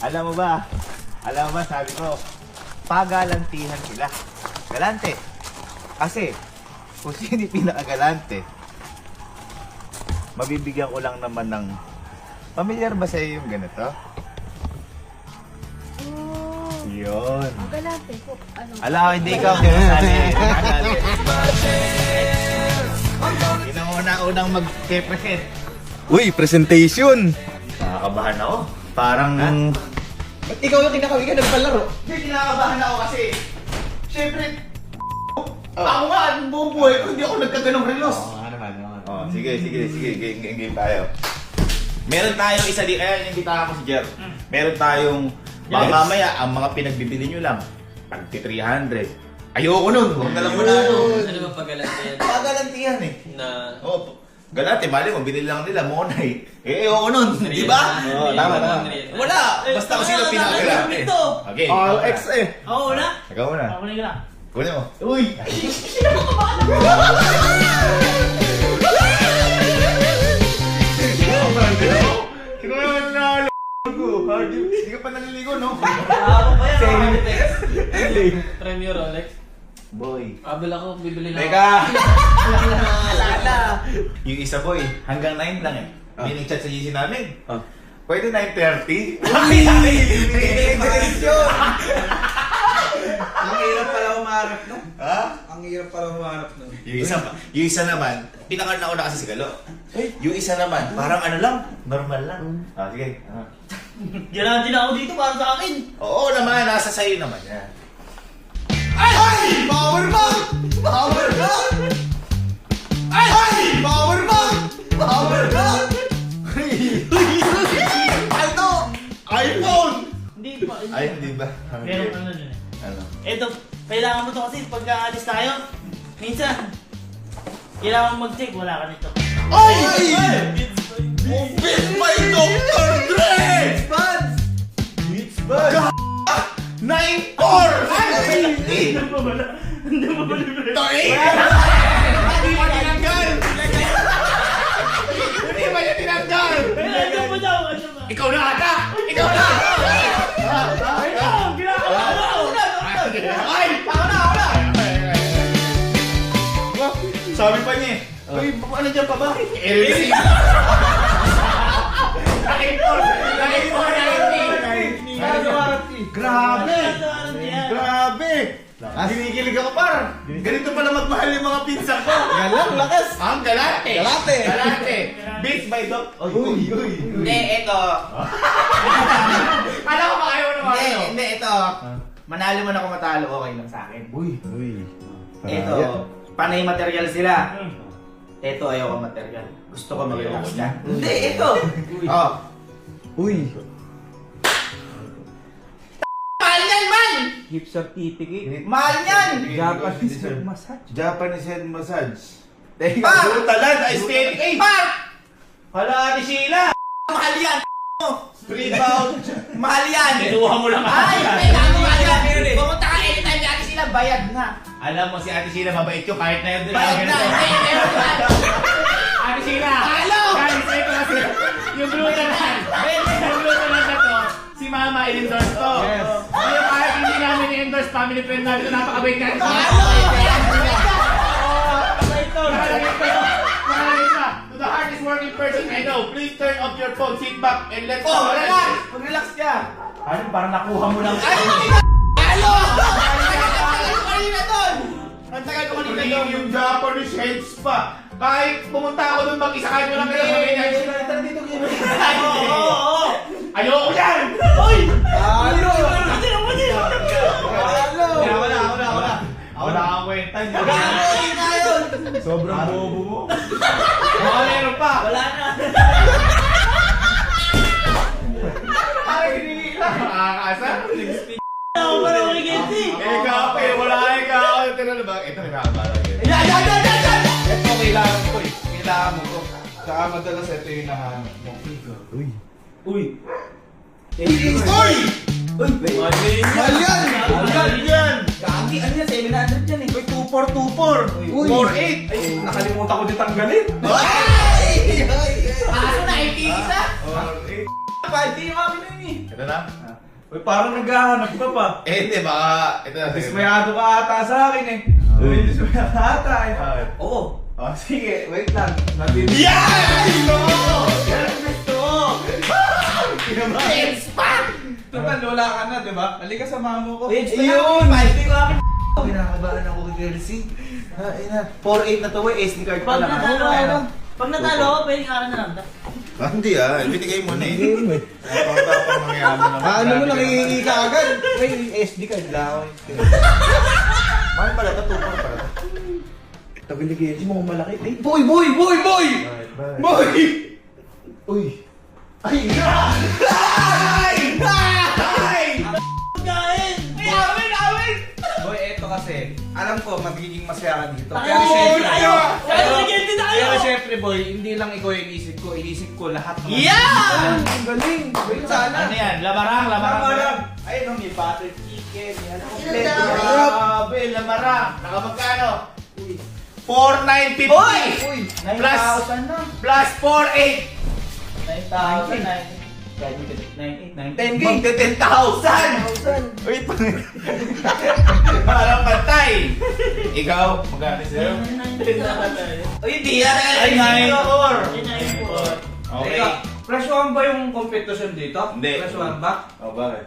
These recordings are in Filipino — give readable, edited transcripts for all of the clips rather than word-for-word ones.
Alam mo ba, sabi ko, pagalantihan sila. Galante. Kasi, kung sino yung pinakagalante, mabibigyan ko lang naman ng... Familiar ba sa'yo yung ganito? Yun. Ang galante po. Ano? Alam ko, hindi ikaw kinasali. Yun ang unang mag-present. Uy, presentation! Nakakabahan ako. Parang... Ba't ikaw yung kinakawigan nagpalaro? Hindi, kinakabahan ako kasi... Siyempre... Ako nga, buong buhay ko, hindi ako nagkaganong relos. Sige. Game tayo. Meron tayong isa di... Kaya inimbitahan ko si Jer. Meron tayong... Baka mamaya, ang mga pinagbibili nyo lang, tag 300. Ayoko nun. Huwag na lang muna ano. Ano ba pagalantiyan? Pagalantihan eh. Na... Oh, galante, mali mo, binili lang nila, monay. Ayoko nun, di ba? Oo, tama. Wala! Basta kung sino pinakagalante. Okay. All X eh. Ako una? Ikaw muna. Ako na lang. Kunin mo. Uy! Ikaw naman na Hindi ka pa naliligo, no? Ako ba yan? Rolex? Premium Rolex? Boy. Abel ako, bibili na Teka! Alala! Yung isa boy, hanggang 9 lang eh. Binig-chat sa GC namin. Pwede 9:30? Ang hirap pala umarap no? Ha? Ang hirap pala umarap no? Yung isa naman, pinaka-nauna kasi si Galo. Yung isa naman, parang ano lang, normal lang. Sige. Ginantin ako dito para sa akin. Oo naman, nasa sayo naman yan. Ay! Power bank! Power bank! Ay! Power bank! Power bank! Ano? iPhone! Hindi pa. Ay, hindi ba? Meron ano dun eh. Ano? Ito, kailangan mo to kasi pagka alis tayo, minsan, kailangan mo mag-check, wala ka nito. Ay! Beats by Dr. Dre! Buds! Beats by 9-4! Hindi mo ba na? Hindi mo ba libre? Hindi ba tinanggal? Hindi ba niya tinanggal? Ano ba daw? Ano ba? Ikaw na ata! Ikaw na! Ito! Ginagawa ko! Ay! Ako na! Sabi pa niya eh, uy, ano dyan pa ba? I-receive! Grabe! Grabe! Kinikilig ako par! Ganito pala magmahal yung mga pinsan ko! Galang, lakas! Ang galate! Galate! Galate! Beats by Doc... Uy! Hindi, ito. Kala ko ba ayaw naman ano? Hindi, ito. Manalo man ako matalo, okay lang sa akin. Uy! Ito, panay material sila. Ito, ayoko material. Gusto ko mag-relax na. Hindi, ito. Oh. Uy! Mahal yan, man! Gift certificate. Mahal yan! Japanese head massage. Japanese head massage. Teka, Pa! Brutalan! Aesthetic! Eh! Par! Hala, Ate Sheila! Mahal yan! Rebound! Mahal yan! Kinuha mo lang Ay, kailangan mo mahal yan! Pumunta ka anytime yan sila, bayad na. Alam mo si Ate Sheila, mabait ko kahit na yun. Bayad na! Hindi, meron yan! Ate Sheila! Halo! Guys, ito kasi yung brutalan. Yung brutalan na to, si Mama i-endorse to. Yes. Ngayon kahit hindi namin i-endorse, family friend namin ito, napakabait natin. Halo! To the hardest working person I know, please turn off your phone, sit back, and let's Oh, relax! Mag-relax ka! Ano, parang nakuha mo lang. Halo! Ano kanina doon? Ang tagal ko kanina doon. Yung Japanese head spa. Kahit pumunta ako doon mag-isa, kahit walang kailangan sabi niya, dito Oo! ayoko yan! Uy! Halo! Wala kang kwenta niya. Gagawin na yun! Sobrang bobo mo. Baka meron pa. Wala na! Ay, hinihila. Makakasar. Ako pa na makikinti! Kape, wala kape. Tinalo ba? Ito, nakakabala. Yan! Ito kailangan ko eh. Kailangan mo to. Saka madalas ito yung nahanap mo. Uy! Uy! Uy! Mahal yan! Agad yan! Gagi, ano yan? 700 yan eh. Uy, 2424. Uy! 48. Ay, nakalimutan ko din tanggalin. Ay! Kaso na, 80 isa? 5K yung akin na yun eh. Ito na? Uy, parang naghahanap ka pa. Hindi, baka... Ito na. Dismayado ka ata sa akin eh. Uy, dismayado ka ata eh. Oo. Oh, sige, wait lang. Nabibig. Yan! No! Yan ang gusto! It's back! Total, wala ka na, di ba? Halika sa mamo ko. Ayun! 5K yung akin. Kinakabahan ako kay Kelsey. 4-8 na to eh, SD card pa Pag lang. natalo ako, pwede ka na lang. Hindi binigay mo na eh. Pang mangyayari naman. Ano mo, nakihingi ka agad? May SD card lang. Mahal pala, tatupang pala. Tagaligay, mo malaki. Eh, Boy! Boy! Uy! Ay! Ay! Ay! Pagkain! Boy, eto kasi, alam ko magiging masaya ka dito. Tayo! Pero syempre, Tayo! Tayo! Legende tayo! pero syempre boy, hindi lang ikaw yung inisip ko lahat naman. Yeah! Ang galing! Wait, sana. Ano yan? Lamarang, Lamarang. Ayun, may butter chicken. Yan, Grabe, lamarang. Nakamagkano? 4,950! Uy! Plus 9,000 na. Plus 4,800! 9,000. 10K. Magka 10,000! Uy, parang patay! Ikaw, magkano sa'yo? Uy, hindi yan. Ay, 9,400! Okay. Teka, presyohan ba yung competition dito? Hindi. Presyohan ba? O, bakit?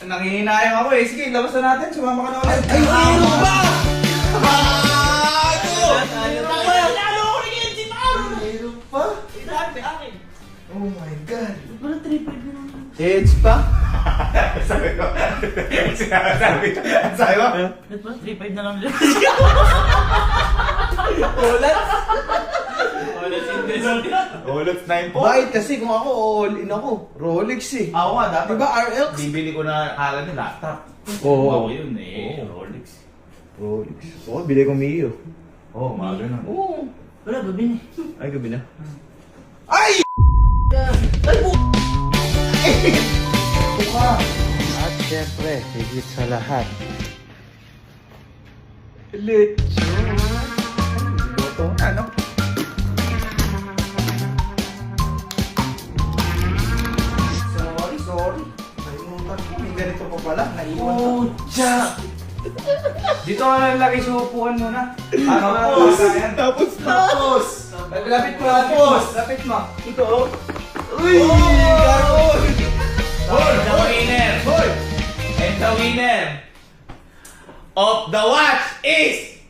Nangihinayang ako eh. Sige, labas na natin. Sumama ka na ulit. Ay, ano ba? Bago! Lalo ko rin yan si Pao! Meron pa? Sabi akin. Oh my God! Parang 3-5 na naman. Heads pa? Sabi ko, sabi mo? Ba't ba? 3-5 na lang nila. Rolex 9 po. Bakit kasi kung ako all in ako, Rolex eh. Ako nga, dapat. Diba RX? Bibili ko na akala ng laptop. Oo. Ako yun eh, Rolex. Rolex. Oo, bili ko Mio. Oo, mga ganun. Oo. Wala, gabi na. Ay, gabi na. Ay! At syempre, higit sa lahat, Lechon. Luto na, no? Sorry. Nalimutan ko. May ganito pa pala. Naiwan ko. Dito ka lang lagi sa upuan muna. Tapos. Tapos! Lapit mo, lapit mo. Ito, oh. Uy! Karoon! The winner! And the winner of the watch is...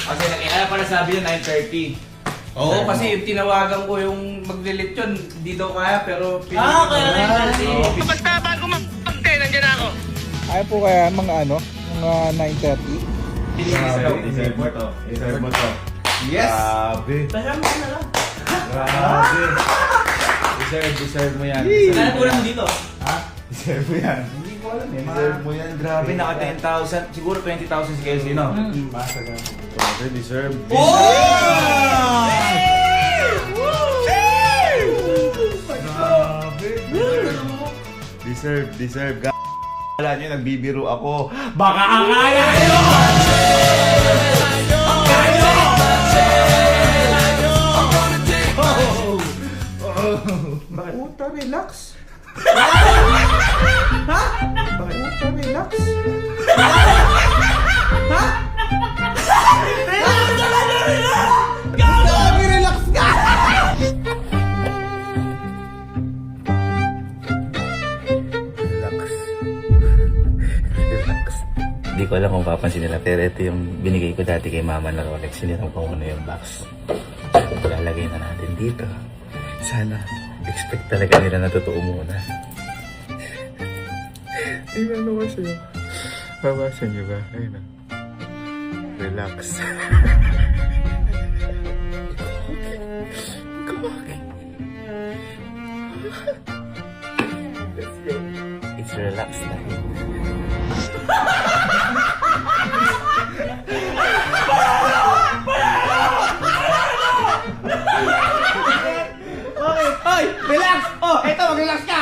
Kasi nakikaya para sabi niya 9:30. Oo, kasi yung tinawagan ko yung maglilit yun, hindi daw kaya pero Kaya na yung ayaw po kaya mga ano, mga 9:30? Deserve mo to. Deserve mo to. Yes! Grabe. Pasama ko na lang. Grabe. Deserve mo yan. Kaya po lang dito. Deserve mo yan. Hindi ko alam eh. Deserve mo yan. Grabe, naka 10,000, siguro 20,000 si Kelsey, no? Grabe, deserve. Deserve. Wala nyo, nagbibiro ako. Baka akala nyo! Puta, relax. Puta, relax. Relax ka! Hindi ko alam kung papansin nila, pero ito yung binigay ko dati kay mama na Rolex. Hindi lang ko ano yung box. Lalagay na natin dito. Sana, expect talaga nila na totoo muna. Tingnan mo kasi yun. Babasa niyo ba? Ayun na. Relax. Let's go. It's relax na. Hoy! Relax! Oh, eto, mag-relax ka!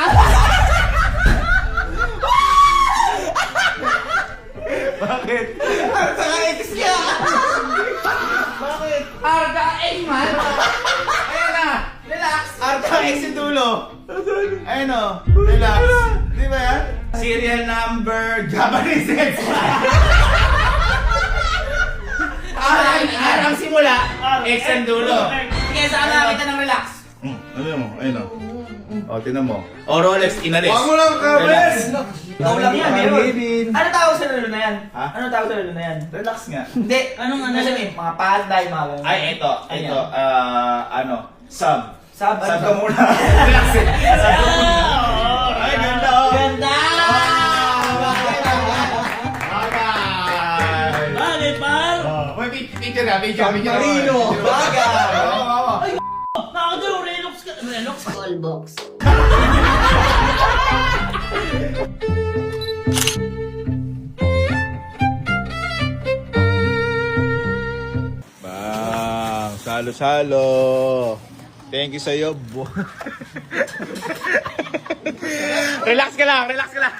Saka X ka! Bakit? RKX man! Ayan na! Relax! RKX yung dulo. Ayun o. Relax. Di ba yan? Serial number Japanese X. R ang simula, X ang dulo. Sige, saan nakakita ng relax? Ano mo? Ayun o. O, tinan mo. O, Rolex, inalis. Huwag mo lang kabes! Ikaw lang yan, meron. Ano tawag sa lalo na yan? Ha? Ano tawag sa lalo na yan? Relax nga. Hindi. Anong ano? Nasa may mga panday, mga ganun. Ay, ito. Ayan. Ito. Ano? Sub. Sab, Sub ka muna. Relax eh. Sub ka muna. Ay, ganda o. Ganda! Bagay. Bagay, par! May picture ka, picture. Marino. Bagay. Oo. Nakakadalo, Relox ka. Relox? Call box. Bang, salo-salo. Thank you sa'yo, bo. Relax ka lang, relax ka lang.